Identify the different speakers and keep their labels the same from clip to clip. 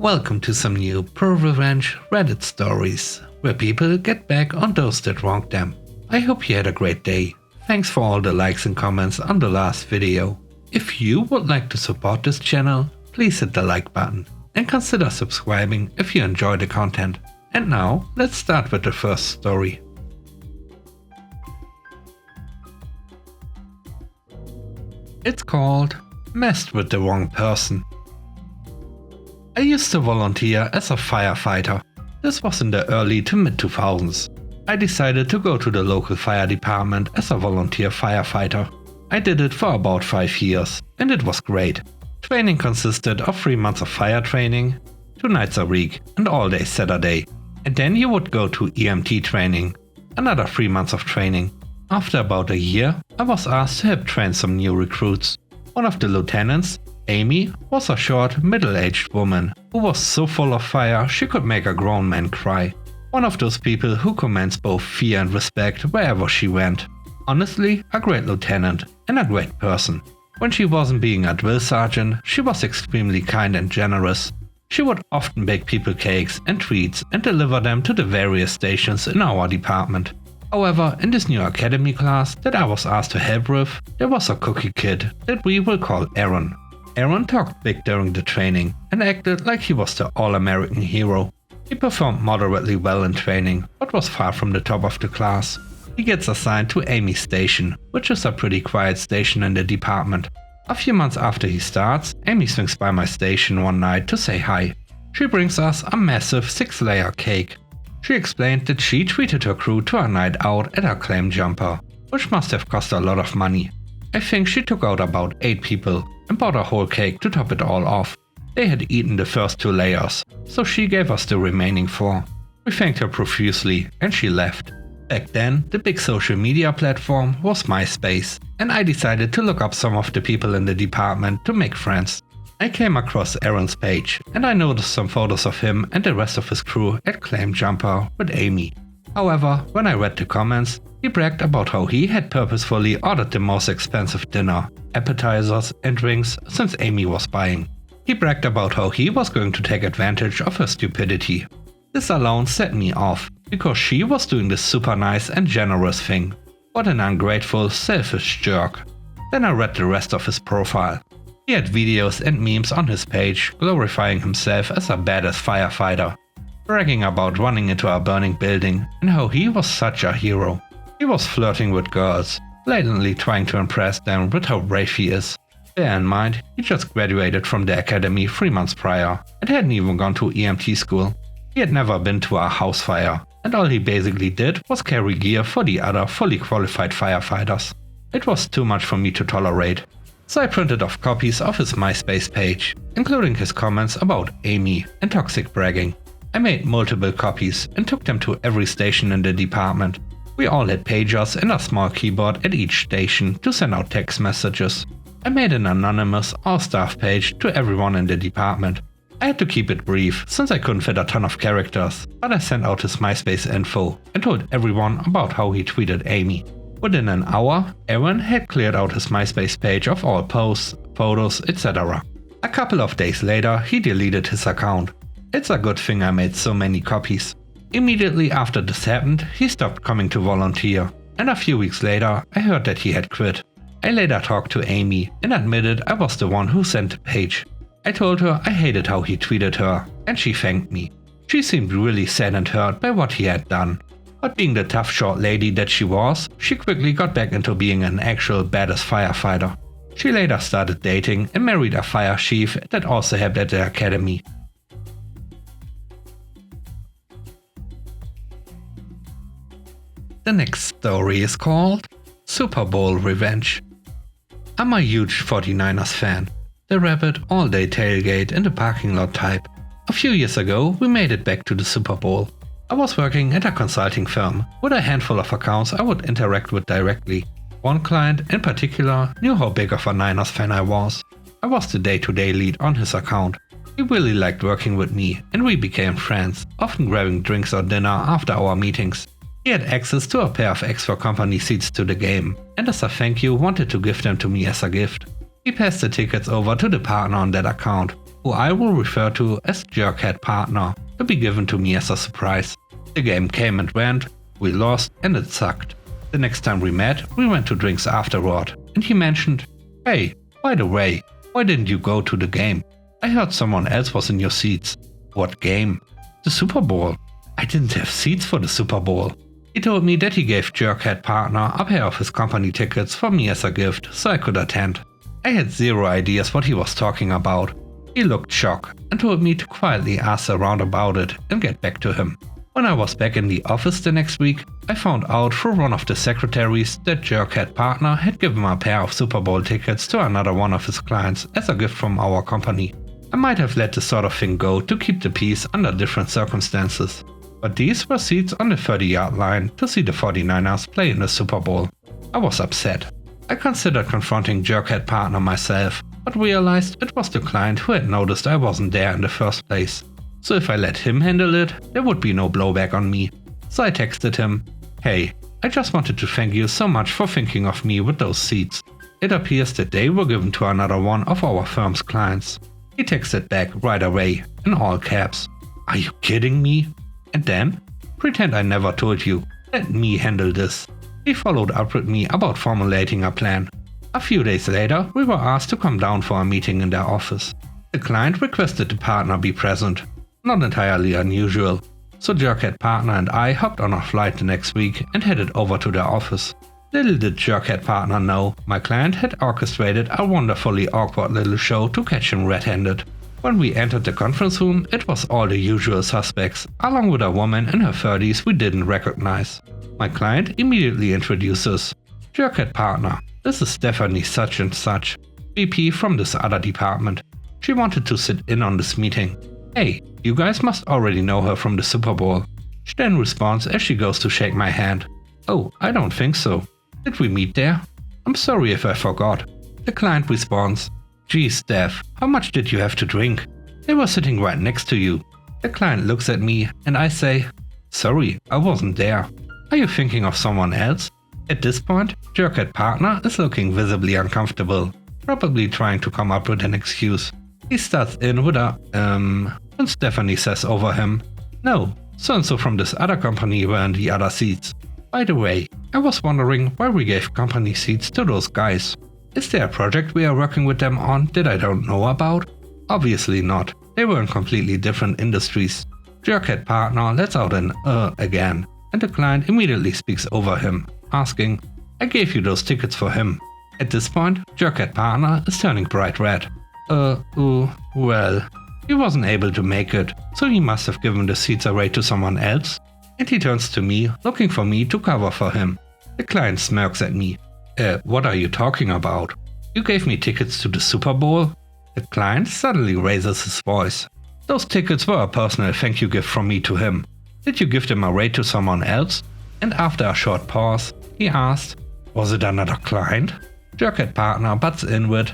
Speaker 1: Welcome to some new ProRevenge Reddit stories, where people get back on those that wronged them. I hope you had a great day. Thanks for all the likes and comments on the last video. If you would like to support this channel, please hit the like button and consider subscribing if you enjoy the content. And now, let's start with the first story. It's called Messed with the Wrong Person. I used to volunteer as a firefighter. This was in the early to mid 2000s. I decided to go to the local fire department as a volunteer firefighter. I did it for about 5 years, and it was great. Training consisted of 3 months of fire training, 2 nights a week, and all day Saturday. And then you would go to EMT training, another 3 months of training. After about a year, I was asked to help train some new recruits. One of the lieutenants, Amy, was a short, middle-aged woman who was so full of fire she could make a grown man cry. One of those people who commands both fear and respect wherever she went. Honestly, a great lieutenant and a great person. When she wasn't being a drill sergeant, she was extremely kind and generous. She would often bake people cakes and treats and deliver them to the various stations in our department. However, in this new academy class that I was asked to help with, there was a cookie kid that we will call Aaron. Aaron talked big during the training and acted like he was the all-American hero. He performed moderately well in training, but was far from the top of the class. He gets assigned to Amy's station, which is a pretty quiet station in the department. A few months after he starts, Amy swings by my station one night to say hi. She brings us a massive 6-layer cake. She explained that she treated her crew to a night out at her claim jumper, which must have cost a lot of money. I think she took out about 8 people and bought a whole cake to top it all off. They had eaten the first 2 layers, so she gave us the remaining 4. We thanked her profusely and she left. Back then, the big social media platform was MySpace, and I decided to look up some of the people in the department to make friends. I came across Aaron's page and I noticed some photos of him and the rest of his crew at Claim Jumper with Amy. However, when I read the comments, he bragged about how he had purposefully ordered the most expensive dinner, appetizers and drinks since Amy was buying. He bragged about how he was going to take advantage of her stupidity. This alone set me off, because she was doing this super nice and generous thing. What an ungrateful, selfish jerk. Then I read the rest of his profile. He had videos and memes on his page glorifying himself as a badass firefighter, bragging about running into a burning building and how he was such a hero. He was flirting with girls, blatantly trying to impress them with how brave he is. Bear in mind, he just graduated from the academy 3 months prior and hadn't even gone to EMT school. He had never been to a house fire, and all he basically did was carry gear for the other fully qualified firefighters. It was too much for me to tolerate. So I printed off copies of his MySpace page, including his comments about Amy and toxic bragging. I made multiple copies and took them to every station in the department. We all had pagers and a small keyboard at each station to send out text messages. I made an anonymous all-staff page to everyone in the department. I had to keep it brief since I couldn't fit a ton of characters, but I sent out his MySpace info and told everyone about how he tweeted Amy. Within an hour, Aaron had cleared out his MySpace page of all posts, photos, etc. A couple of days later, he deleted his account. It's a good thing I made so many copies. Immediately after this happened, he stopped coming to volunteer, and a few weeks later, I heard that he had quit. I later talked to Amy and admitted I was the one who sent the page. I told her I hated how he treated her, and she thanked me. She seemed really sad and hurt by what he had done. But being the tough short lady that she was, she quickly got back into being an actual badass firefighter. She later started dating and married a fire chief that also helped at the academy. The next story is called Super Bowl Revenge. I'm a huge 49ers fan. The rabid all-day tailgate in the parking lot type. A few years ago, we made it back to the Super Bowl. I was working at a consulting firm with a handful of accounts I would interact with directly. One client in particular knew how big of a Niners fan I was. I was the day-to-day lead on his account. He really liked working with me and we became friends, often grabbing drinks or dinner after our meetings. He had access to a pair of extra company seats to the game, and as a thank you wanted to give them to me as a gift. He passed the tickets over to the partner on that account. who I will refer to as Jerkhead Partner, to be given to me as a surprise. The game came and went, we lost and it sucked. The next time we met, we went to drinks afterward, and he mentioned, "Hey, by the way, why didn't you go to the game? I heard someone else was in your seats." "What game?" "The Super Bowl." I didn't have seats for the Super Bowl. He told me that he gave Jerkhead Partner a pair of his company tickets for me as a gift, so I could attend. I had zero ideas what he was talking about. He looked shocked and told me to quietly ask around about it and get back to him. When I was back in the office the next week, I found out through one of the secretaries that Jerkhead Partner had given a pair of Super Bowl tickets to another one of his clients as a gift from our company. I might have let this sort of thing go to keep the peace under different circumstances. But these were seats on the 30-yard line to see the 49ers play in the Super Bowl. I was upset. I considered confronting Jerkhead Partner myself, but realized it was the client who had noticed I wasn't there in the first place. So if I let him handle it, there would be no blowback on me. So I texted him, "Hey, I just wanted to thank you so much for thinking of me with those seats. It appears that they were given to another one of our firm's clients." He texted back right away, in all caps, "Are you kidding me?" And then, "Pretend I never told you. Let me handle this." He followed up with me about formulating a plan. A few days later, we were asked to come down for a meeting in their office. The client requested the partner be present. Not entirely unusual. So Jerkhead Partner and I hopped on a flight the next week and headed over to their office. Little did Jerkhead Partner know, my client had orchestrated a wonderfully awkward little show to catch him red-handed. When we entered the conference room, it was all the usual suspects, along with a woman in her 30s we didn't recognize. My client immediately introduces, "Jerkhead Partner, this is Stephanie such and such, VP from this other department. She wanted to sit in on this meeting. Hey, you guys must already know her from the Super Bowl." She then responds as she goes to shake my hand, "Oh, I don't think so. Did we meet there? I'm sorry if I forgot." The client responds, "Geez, Steph, how much did you have to drink? They were sitting right next to you." The client looks at me and I say, "Sorry, I wasn't there. Are you thinking of someone else?" At this point, Jerkhead Partner is looking visibly uncomfortable, probably trying to come up with an excuse. He starts in with a, and Stephanie says over him, "No, so-and-so from this other company were in the other seats. By the way, I was wondering why we gave company seats to those guys. Is there a project we are working with them on that I don't know about?" Obviously not. They were in completely different industries. Jerkhead Partner lets out an again, and the client immediately speaks over him, asking, "I gave you those tickets for him." At this point, Jerkhead Partner is turning bright red. Well, he wasn't able to make it, so he must have given the seats away to someone else." And he turns to me, looking for me to cover for him. The client smirks at me. What are you talking about? You gave me tickets to the Super Bowl?" The client suddenly raises his voice. "Those tickets were a personal thank you gift from me to him. Did you give them away to someone else?" And after a short pause, he asked, "Was it another client?" Jerkhead Partner butts in with,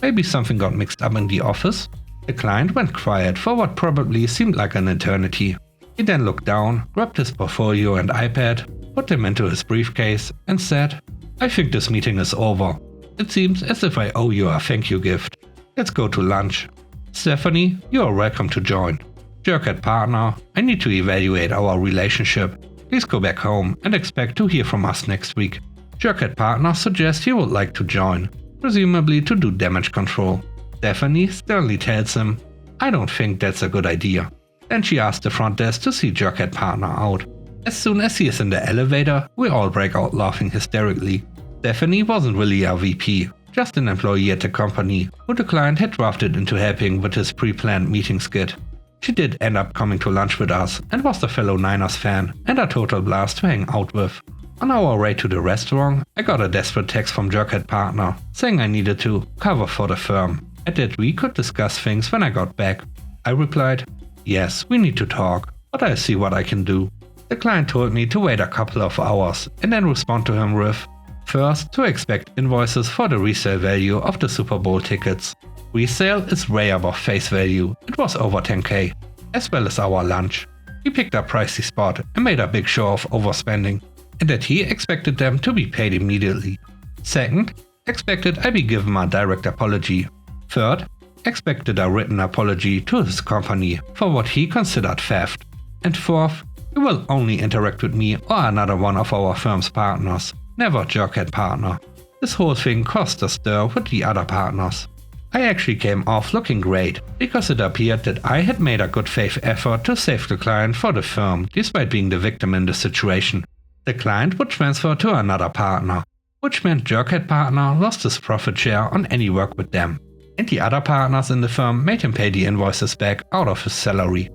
Speaker 1: maybe something got mixed up in the office." The client went quiet for what probably seemed like an eternity. He then looked down, grabbed his portfolio and iPad, put them into his briefcase, and said, "I think this meeting is over. It seems as if I owe you a thank you gift. Let's go to lunch. Stephanie, you are welcome to join. Jerkhead Partner, I need to evaluate our relationship. Please go back home and expect to hear from us next week." Jerkhead Partner suggests he would like to join, presumably to do damage control. Stephanie sternly tells him, "I don't think that's a good idea." Then she asks the front desk to see Jerkhead Partner out. As soon as he is in the elevator, we all break out laughing hysterically. Stephanie wasn't really a VP, just an employee at the company who the client had drafted into helping with his pre-planned meeting skit. She did end up coming to lunch with us and was a fellow Niners fan and a total blast to hang out with. On our way to the restaurant, I got a desperate text from Jerkhead Partner saying I needed to cover for the firm and that we could discuss things when I got back. I replied, "Yes, we need to talk, but I'll see what I can do." The client told me to wait a couple of hours and then respond to him with, first, to expect invoices for the resale value of the Super Bowl tickets. Resale is way above face value, it was over 10k, as well as our lunch. He picked a pricey spot and made a big show of overspending, and that he expected them to be paid immediately. Second, expected I be given a direct apology. Third, expected a written apology to his company for what he considered theft. And fourth, he will only interact with me or another one of our firm's partners, never Jughead partner. This whole thing caused a stir with the other partners. I actually came off looking great, because it appeared that I had made a good faith effort to save the client for the firm despite being the victim in the situation. The client would transfer to another partner, which meant Jughead partner lost his profit share on any work with them, and the other partners in the firm made him pay the invoices back out of his salary.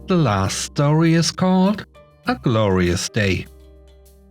Speaker 1: The last story is called A Glorious Day.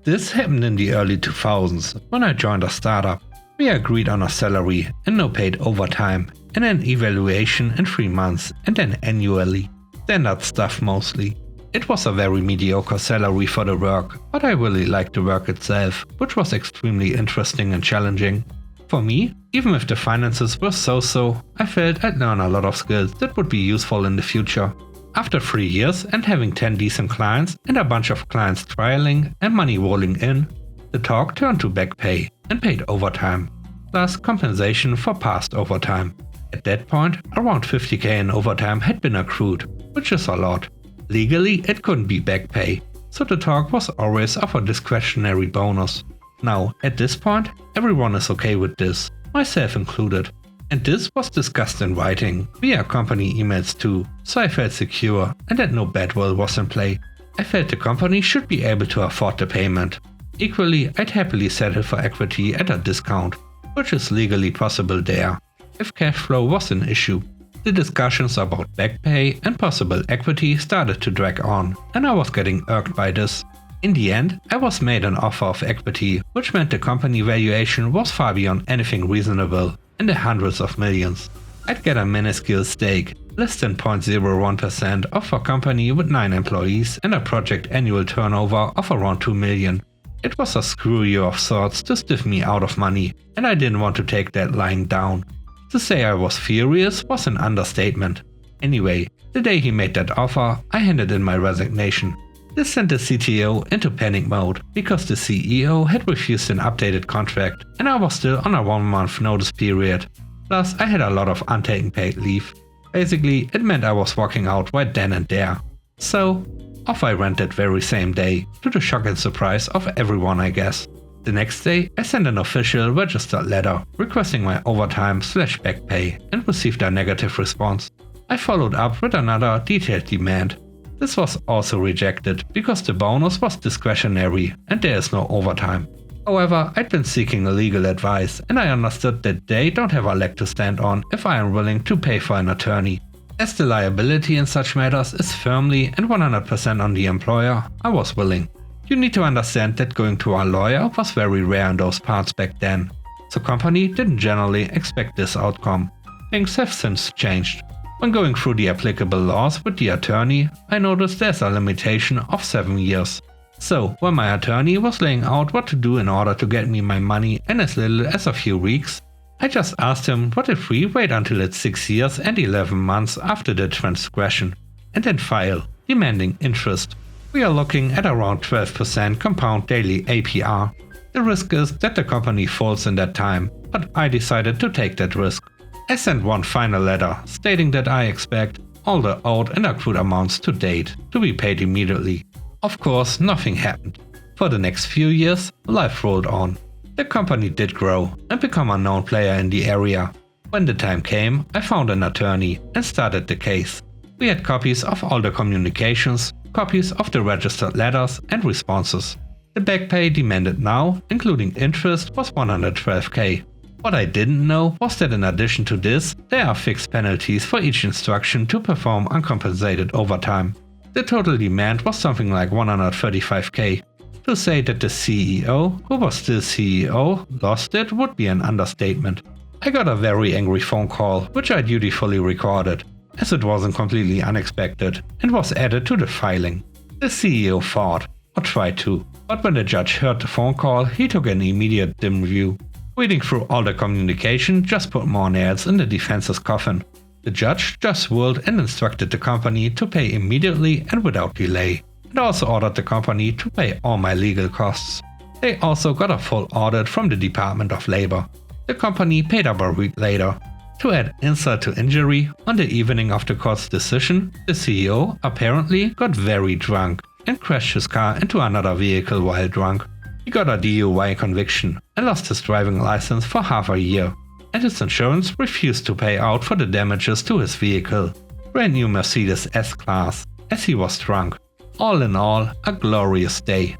Speaker 1: This happened in the early 2000s when I joined a startup. We agreed on a salary and no paid overtime, and an evaluation in 3 months and then annually. Standard stuff mostly. It was a very mediocre salary for the work, but I really liked the work itself, which was extremely interesting and challenging. For me, even if the finances were so-so, I felt I'd learn a lot of skills that would be useful in the future. After 3 years and having 10 decent clients and a bunch of clients trialing and money rolling in, the talk turned to back pay and paid overtime, plus compensation for past overtime. At that point, around 50k in overtime had been accrued, which is a lot. Legally, it couldn't be back pay, so the talk was always of a discretionary bonus. Now, at this point, everyone is okay with this, myself included. And this was discussed in writing, via company emails too, so I felt secure and that no bad will was in play. I felt the company should be able to afford the payment. Equally, I'd happily settle for equity at a discount, which is legally possible there, if cash flow was an issue. The discussions about back pay and possible equity started to drag on, and I was getting irked by this. In the end, I was made an offer of equity, which meant the company valuation was far beyond anything reasonable, in the hundreds of millions. I'd get a minuscule stake, less than 0.01% of a company with 9 employees and a project annual turnover of around 2 million. It was a screw you of sorts to stiff me out of money, and I didn't want to take that lying down. To say I was furious was an understatement. Anyway, the day he made that offer, I handed in my resignation. This sent the CTO into panic mode, because the CEO had refused an updated contract and I was still on a 1-month notice period. Plus, I had a lot of untaken paid leave. Basically, it meant I was walking out right then and there. So, off I went that very same day, to the shock and surprise of everyone, I guess. The next day, I sent an official registered letter requesting my overtime/back pay and received a negative response. I followed up with another detailed demand. This was also rejected because the bonus was discretionary and there is no overtime. However, I'd been seeking legal advice and I understood that they don't have a leg to stand on if I am willing to pay for an attorney. As the liability in such matters is firmly and 100% on the employer, I was willing. You need to understand that going to a lawyer was very rare in those parts back then, so company didn't generally expect this outcome. Things have since changed. When going through the applicable laws with the attorney, I noticed there's a limitation of 7 years. So, when my attorney was laying out what to do in order to get me my money in as little as a few weeks, I just asked him what if we wait until it's 6 years and 11 months after the transgression, and then file, demanding interest. We are looking at around 12% compound daily APR. The risk is that the company falls in that time, but I decided to take that risk. I sent one final letter stating that I expect all the owed and accrued amounts to date to be paid immediately. Of course, nothing happened. For the next few years, life rolled on. The company did grow and become a known player in the area. When the time came, I found an attorney and started the case. We had copies of all the communications, copies of the registered letters and responses. The back pay demanded now, including interest, was 112k. What I didn't know was that in addition to this, there are fixed penalties for each instruction to perform uncompensated overtime. The total demand was something like 135k. To say that the CEO, who was still CEO, lost it would be an understatement. I got a very angry phone call, which I dutifully recorded, as it wasn't completely unexpected, and was added to the filing. The CEO fought, or tried to, but when the judge heard the phone call, he took an immediate dim view. Reading through all the communication just put more nails in the defense's coffin. The judge just ruled and instructed the company to pay immediately and without delay, and also ordered the company to pay all my legal costs. They also got a full audit from the Department of Labor. The company paid up a week later. To add insult to injury, on the evening of the court's decision, the CEO apparently got very drunk and crashed his car into another vehicle while drunk. He got a DUI conviction and lost his driving license for half a year, and his insurance refused to pay out for the damages to his vehicle, brand new Mercedes S-Class, as he was drunk. All in all, a glorious day.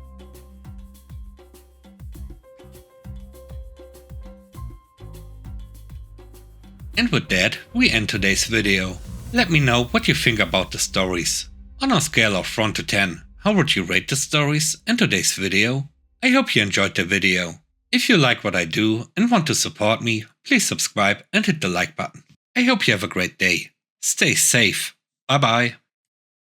Speaker 1: And with that, we end today's video. Let me know what you think about the stories. On a scale of 1 to 10, how would you rate the stories in today's video? I hope you enjoyed the video. If you like what I do and want to support me, please subscribe and hit the like button. I hope you have a great day. Stay safe. Bye bye.